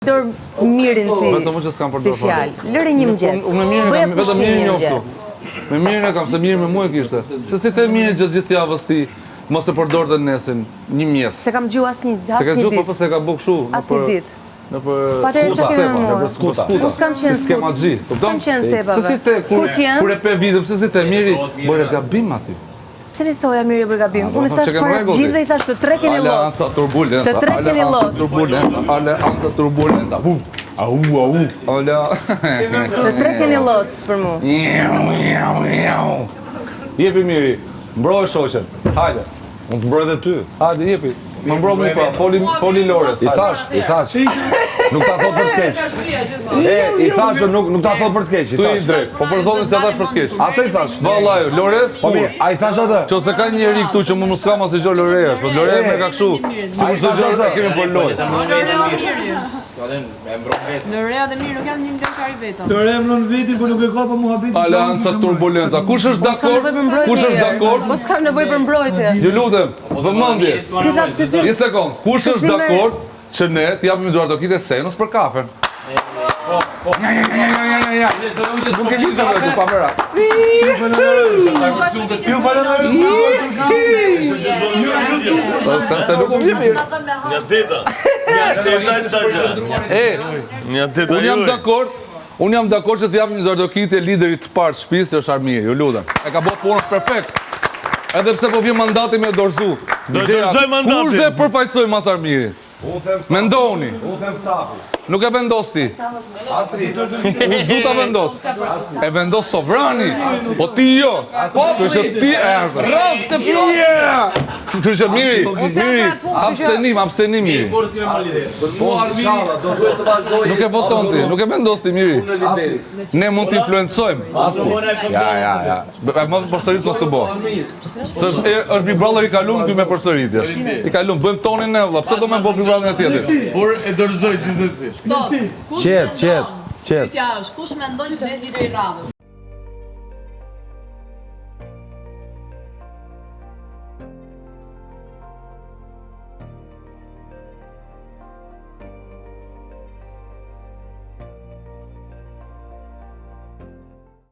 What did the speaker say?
Dorë mirin si fjalë. Lëre një mëngjes. Unë mirin vetëm mirin njoftu. Me mirin e kam, se mirin me mua e kishte. Se si te mirin gjithë javës ti, mos e përdorte nesën, një mjes. Se kam gjuar asnjë ditë. Se ka gjuar, po se ka bëu kështu. Asnjë ditë. Nëpër skuta. Unë s'kam qenë si skema xhi. S'kam qenë sebave. Se si te kur e pe vitëm, se si te miri, bëre gabim aty. Pse ti thoja mirë për gabim? Unë i thash për gjithë dhe i thash të tre keni lot. Alanca turbulenca. Të tre keni lot. Alanca turbulenca. Au. Ala. Të tre keni lot për mua. Jepi miri. Mbroj shoqen. Hajde. Unë të mbroj dhe ty. Hajde jepi. Më mbroj mua pa, foli Lores. I thash. Nuk ta thot për të keq. I thash nuk ta thot për të keq. Tu i drejt. Po për zotin se thash për të keq. Atë i thash. Vallaj, Lores. Po mirë, ai thash atë. Qose ka njeri këtu që mund s'kam asnjë gjë Lorea, po Lorea më ka kështu. Sikur çdo gjë e kemi për lojë. Lorea dhe mirë nuk janë një milionar vetëm. Lorea mron vetin, po nuk e ka pa muhabetin. Alanca turbulenca. Kush është dakord? Kush është dakord? Po s'kam nevojë për mbrojtje. Ju lutem, vëmendje. Një sekond. Kush është dakord që ne t'i japim duart tokite Senos për kafen? Po. Ja. Nuk e di çfarë do të kamera. Ju falenderoj. Se nuk u vjen mirë. Nga deta. Unë jam dakord që t'i japim duart tokite liderit të parë të shtëpisë, që është Armiri, ju lutem. E ka bërë punën perfekt. Edhe pse po vjen mandati me dorzu. Do dorëzoj mandatin. Kush dhe përfaqësoj mas Armirit? Mendoni. Unë them stafi. Nuk e vendos ti. Unë s'du ta vendos. E vendos Sovrani. Po ti jo. Kështu ti erdhe. Rraf të pije. Kështu miri. Abstenim miri. Nuk e voton ti, nuk e vendos ti miri. Ne mund t'i influencojmë. Ja. Më përsërit mos u bë. Se është Big Brother i kalum këtu me përsëritjes. I kalum, bëjmë tonin ne valla. Pse do më bëj Big Brother tjetër? Por e dorëzoj gjithsesi. Kush mendon? Pyetja është, kush mendon që do jetë lideri i radhës?